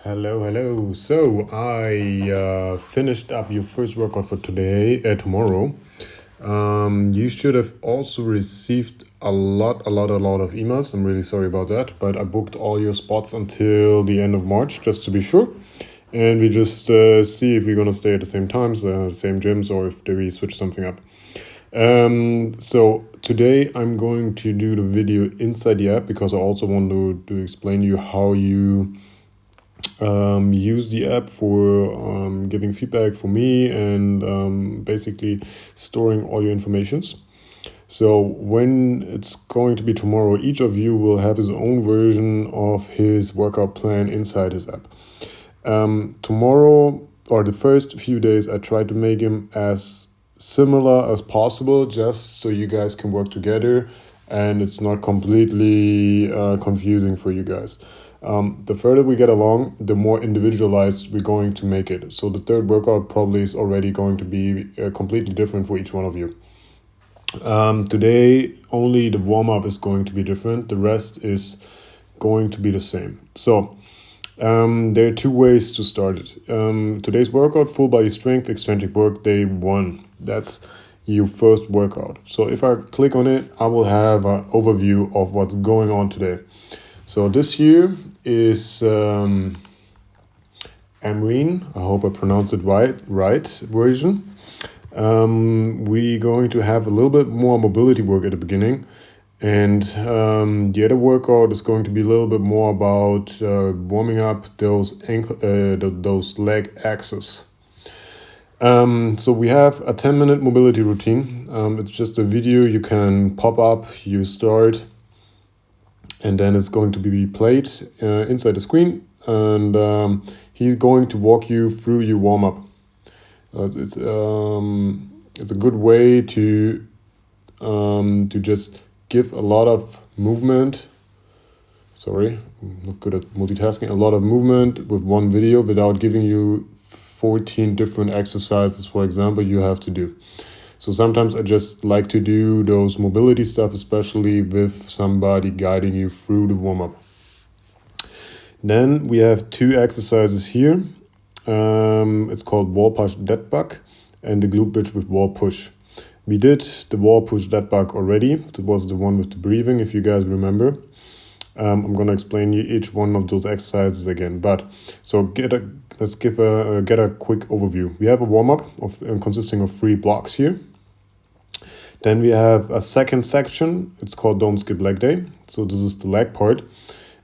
Hello. So I finished up your first workout for tomorrow. You should have also received a lot of emails. I'm really sorry about that, but I booked all your spots until the end of March just to be sure. And we just see if we're gonna stay at the same times, the same gyms, or if we switch something up. So today I'm going to do the video inside the app because I also want to explain to you how you use the app for giving feedback for me and basically storing all your informations. So when it's going to be tomorrow, each of you will have his own version of his workout plan inside his app. Tomorrow or the first few days, I try to make him as similar as possible, just so you guys can work together and it's not completely confusing for you guys. The further we get along, the more individualized we're going to make it. So the third workout probably is already going to be completely different for each one of you. Today, only the warm-up is going to be different. The rest is going to be the same. So there are two ways to start it. Today's workout, full body strength, eccentric work, day 1. That's your first workout. So if I click on it, I will have an overview of what's going on today. So this here is Amreen. I hope I pronounced it right version. We're going to have a little bit more mobility work at the beginning. And the other workout is going to be a little bit more about warming up those leg axes. So we have a 10-minute mobility routine. It's just a video you can pop up, you start, and then it's going to be played inside the screen. And he's going to walk you through your warm-up. It's a good way to just give a lot of movement. Sorry, I'm not good at multitasking. A lot of movement with one video without giving you 14 different exercises, for example, you have to do. So sometimes I just like to do those mobility stuff, especially with somebody guiding you through the warm-up. Then we have 2 exercises here. It's called wall push dead bug and the glute bridge with wall push. We did the wall push dead bug already. That was the one with the breathing, if you guys remember. I'm gonna explain you each one of those exercises again. But so let's get a quick overview. We have a warm up consisting of 3 blocks here. Then we have a second section. It's called Don't Skip Leg Day. So this is the leg part.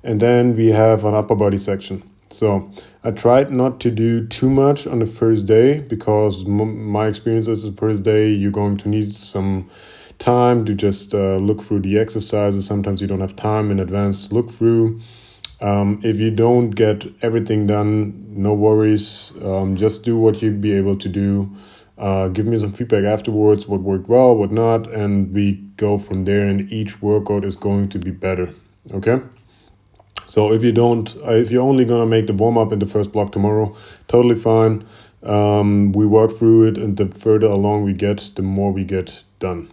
And then we have an upper body section. So I tried not to do too much on the first day because my experience is the first day you're going to need some time to just look through the exercises. Sometimes you don't have time in advance to look through. If you don't get everything done, no worries. Just do what you'd be able to do. Give me some feedback afterwards, what worked well, what not, and we go from there, and each workout is going to be better, okay? So if you're only gonna make the warm-up in the first block tomorrow, totally fine. We work through it, and the further along we get, the more we get done.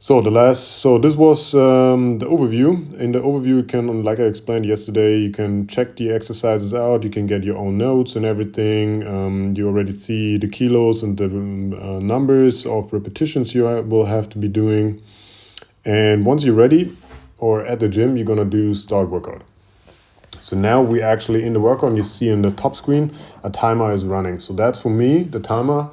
So this was the overview. In the overview, you can, like I explained yesterday, you can check the exercises out. You can get your own notes and everything. You already see the kilos and the numbers of repetitions you will have to be doing. And once you're ready or at the gym, you're gonna do start workout. So now we're actually in the workout, and you see in the top screen a timer is running. So that's for me, the timer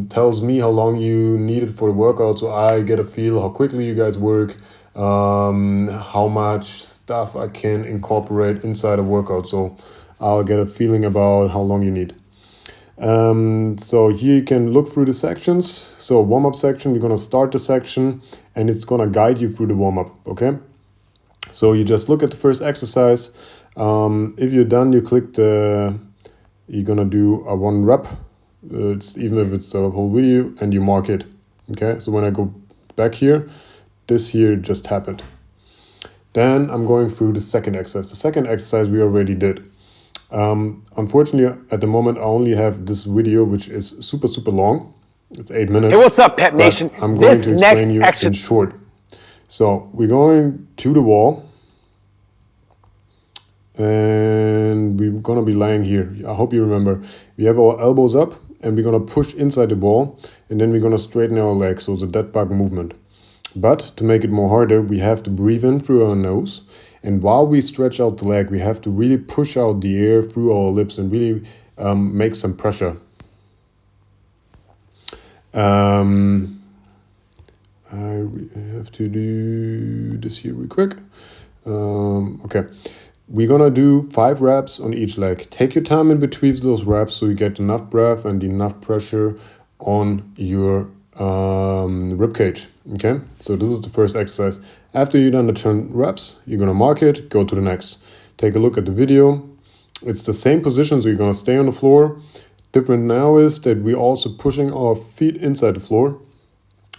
tells me how long you needed for the workout, so I get a feel how quickly you guys work, how much stuff I can incorporate inside a workout, so I'll get a feeling about how long you need. So here you can look through the sections. So warm-up section, we're gonna start the section and it's gonna guide you through the warm-up, okay? So you just look at the first exercise. If you're done, you click you're gonna do a 1 rep. It's even if it's the whole video, and you mark it, okay? So when I go back here, this here just happened. Then I'm going through the second exercise. The second exercise we already did. Unfortunately, at the moment, I only have this video, which is super long. It's 8 minutes. Hey, what's up, Pep Nation? I'm going to explain you in short. So we're going to the wall. and we're gonna be lying here. I hope you remember. We have our elbows up and we're gonna push inside the ball, and then we're gonna straighten our legs, so it's a dead bug movement. But to make it more harder, we have to breathe in through our nose, and while we stretch out the leg, we have to really push out the air through our lips and really make some pressure. I have to do this here real quick. Okay, we're gonna do 5 reps on each leg. Take your time in between those reps so you get enough breath and enough pressure on your rib cage. Okay, so this is the first exercise. After you've done the 10 reps, you're gonna mark it, go to the next. Take a look at the video. It's the same position, so you're gonna stay on the floor. Different now is that we're also pushing our feet inside the floor,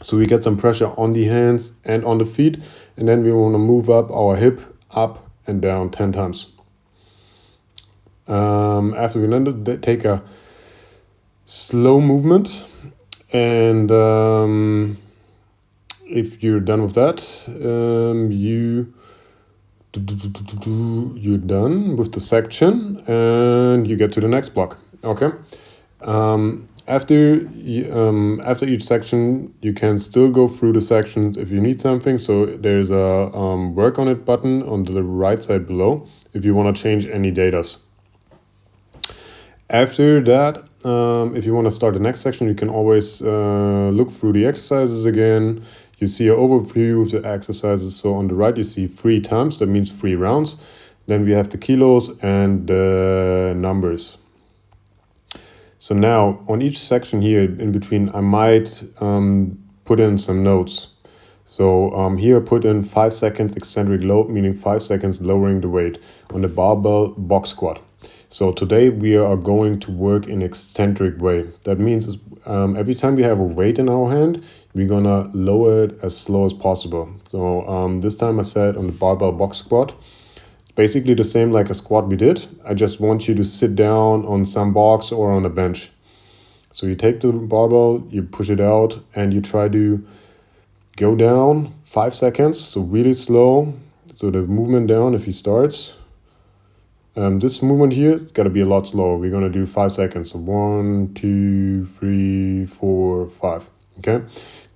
so we get some pressure on the hands and on the feet, and then we want to move up our hip up and down 10 times. After we landed, take a slow movement, and if you're done with that, you're done with the section and you get to the next block. Okay. After each section, you can still go through the sections if you need something. So there's a work on it button on the right side below if you want to change any datas. After that, if you want to start the next section, you can always look through the exercises again. You see an overview of the exercises. So on the right, you see 3 times. That means 3 rounds. Then we have the kilos and the numbers. So now on each section here in between, I might put in some notes. So here I put in 5 seconds eccentric load, meaning 5 seconds lowering the weight on the barbell box squat. So today we are going to work in eccentric way. That means every time we have a weight in our hand, we're gonna lower it as slow as possible. So this time I said on the barbell box squat, basically the same like a squat we did. I just want you to sit down on some box or on a bench. So you take the barbell, you push it out, and you try to go down 5 seconds, so really slow. So the movement down, if he starts, this movement here, it's got to be a lot slower. We're going to do 5 seconds. So 1, 2, 3, 4, 5. Okay.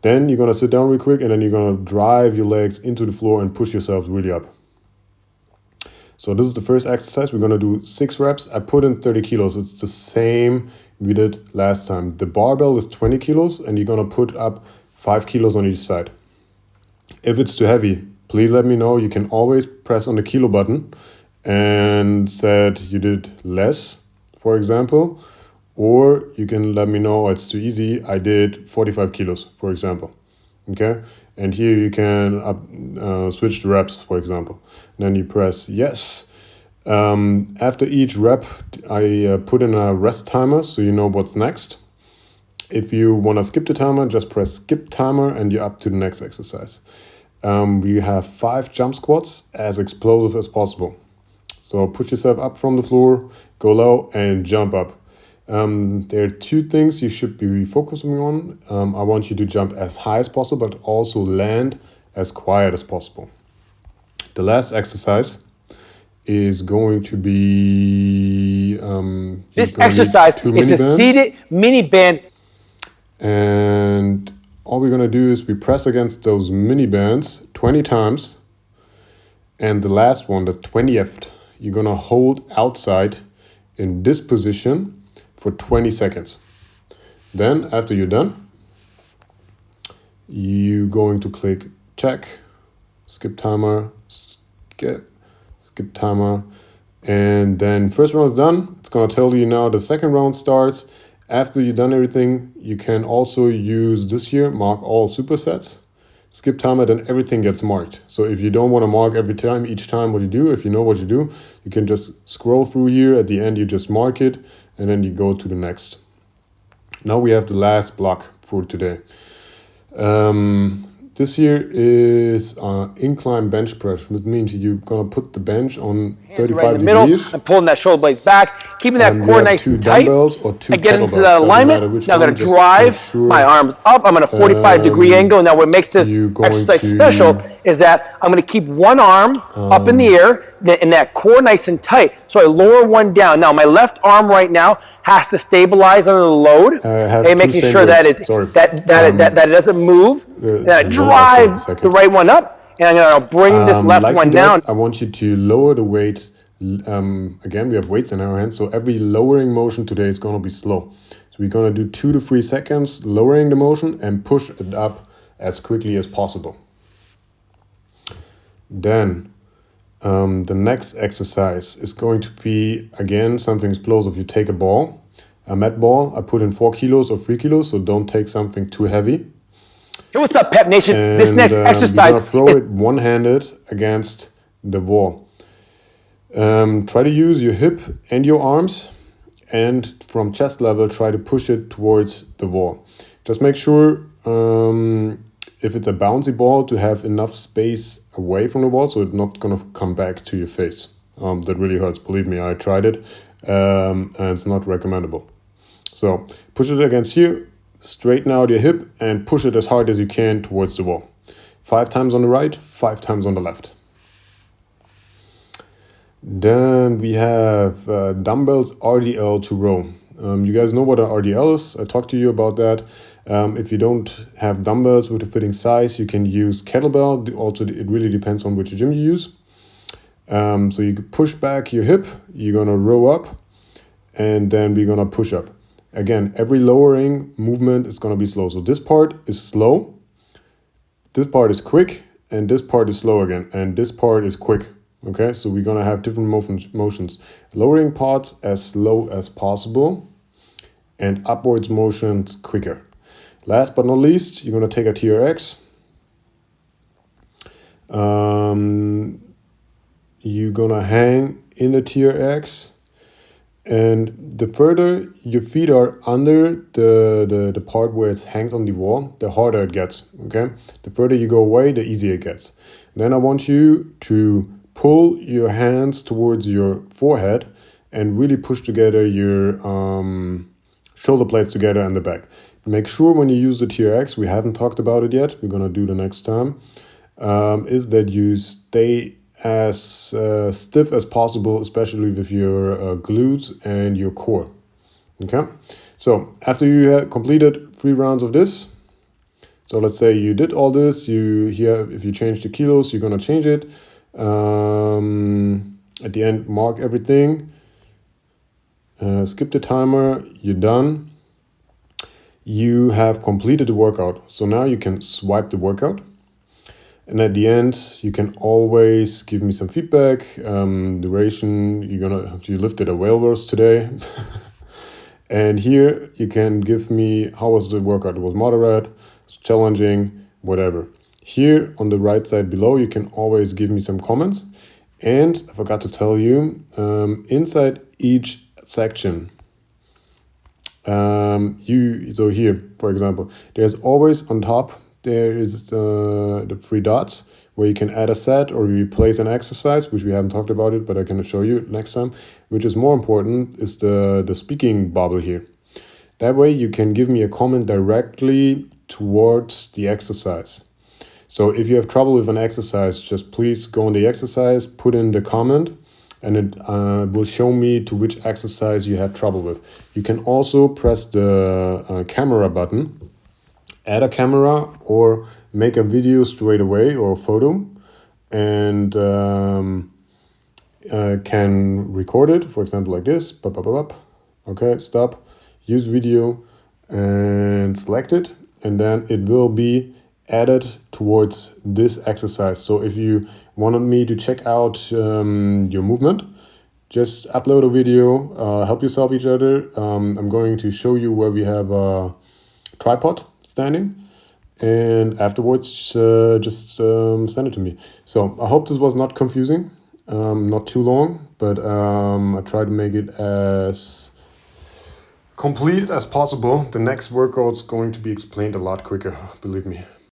Then you're going to sit down real quick, and then you're going to drive your legs into the floor and push yourself really up. So this is the first exercise. We're going to do 6 reps. I put in 30 kilos. It's the same we did last time. The barbell is 20 kilos and you're going to put up 5 kilos on each side. If it's too heavy, please let me know. You can always press on the kilo button and said you did less, for example, or you can let me know it's too easy. I did 45 kilos, for example. Okay. And here you can switch the reps, for example. And then you press yes. After each rep, I put in a rest timer so you know what's next. If you want to skip the timer, just press skip timer and you're up to the next exercise. We have 5 jump squats as explosive as possible. So push yourself up from the floor, go low and jump up. There are 2 things you should be focusing on. I want you to jump as high as possible, but also land as quiet as possible. The last exercise is going to be... this exercise is a seated mini band. And all we're going to do is we press against those mini bands 20 times. And the last one, the 20th, you're going to hold outside in this position for 20 seconds. Then after you're done, you're going to click check, skip timer, skip timer, and then first round is done. It's going to tell you now the second round starts. After you've done everything, you can also use this here, mark all supersets, skip timer, then everything gets marked. So if you don't want to mark each time what you do, if you know what you do, you can just scroll through here. At the end, you just mark it, and then you go to the next. Now we have the last block for today. This here is incline bench press, which means you're going to put the bench on 35 right in the middle. degrees. I'm pulling that shoulder blades back, keeping that core nice and tight. I get into that alignment. Now I'm going to drive my arms up. I'm on a 45-degree angle. Now what makes this exercise special is that I'm going to keep one arm up in the air and that core nice and tight. So I lower one down. Now my left arm right now has to stabilize under the load, making sure that it doesn't move. And I drive the right one up, and I'm going to bring this left one down. I want you to lower the weight. Again, we have weights in our hands, so every lowering motion today is going to be slow. So we're going to do 2 to 3 seconds lowering the motion and push it up as quickly as possible. Then the next exercise is going to be, again, something explosive. You take a ball, a mat ball. I put in 4 kilos or 3 kilos, so don't take something too heavy. Hey, what's up, Pep Nation? And, this next exercise you're gonna throw it one-handed against the wall. Try to use your hip and your arms, and from chest level, try to push it towards the wall. Just make sure, if it's a bouncy ball, to have enough space away from the wall so it's not going to come back to your face. That really hurts. Believe me, I tried it, and it's not recommendable. So push it against here, straighten out your hip, and push it as hard as you can towards the wall. 5 times on the right, 5 times on the left. Then we have dumbbells RDL to row. You guys know what an RDL is. I talked to you about that. If you don't have dumbbells with a fitting size, you can use kettlebell. Also, it really depends on which gym you use. So you push back your hip, you're going to row up, and then we're going to push up. Again, every lowering movement is going to be slow. So this part is slow, this part is quick, and this part is slow again, and this part is quick. Okay, so we're going to have different motions. Lowering parts as slow as possible and upwards motions quicker. Last but not least, you're going to take a TRX. You're going to hang in the TRX. And the further your feet are under the part where it's hanged on the wall, the harder it gets. Okay, the further you go away, the easier it gets. And then I want you to pull your hands towards your forehead and really push together your shoulder blades together in the back. Make sure when you use the TRX, we haven't talked about it yet, we're gonna do the next time, is that you stay as stiff as possible, especially with your glutes and your core. Okay, so after you have completed 3 rounds of this, so let's say you did all this, if you change the kilos, you're gonna change it. At the end, mark everything, skip the timer, you're done. You have completed the workout. So now you can swipe the workout. And at the end, you can always give me some feedback. Duration, you lifted a whale verse today. And here you can give me, how was the workout? It was moderate, it's challenging, whatever. Here on the right side below, you can always give me some comments. And I forgot to tell you, inside each section, so here, for example, there's always on top, there is the 3 dots where you can add a set or replace an exercise, which we haven't talked about it, but I can show you next time. Which is more important is the speaking bubble here. That way you can give me a comment directly towards the exercise. So if you have trouble with an exercise, just please go on the exercise, put in the comment, and it will show me to which exercise you have trouble with. You can also press the camera button, add a camera, or make a video straight away or a photo, and can record it, for example, like this. Okay, stop, use video, and select it, and then it will be added towards this exercise. So if you wanted me to check out your movement, just upload a video, help yourself each other. I'm going to show you where we have a tripod standing, and afterwards just send it to me. So I hope this was not confusing, not too long, but I try to make it as complete as possible. The next workout's going to be explained a lot quicker, believe me.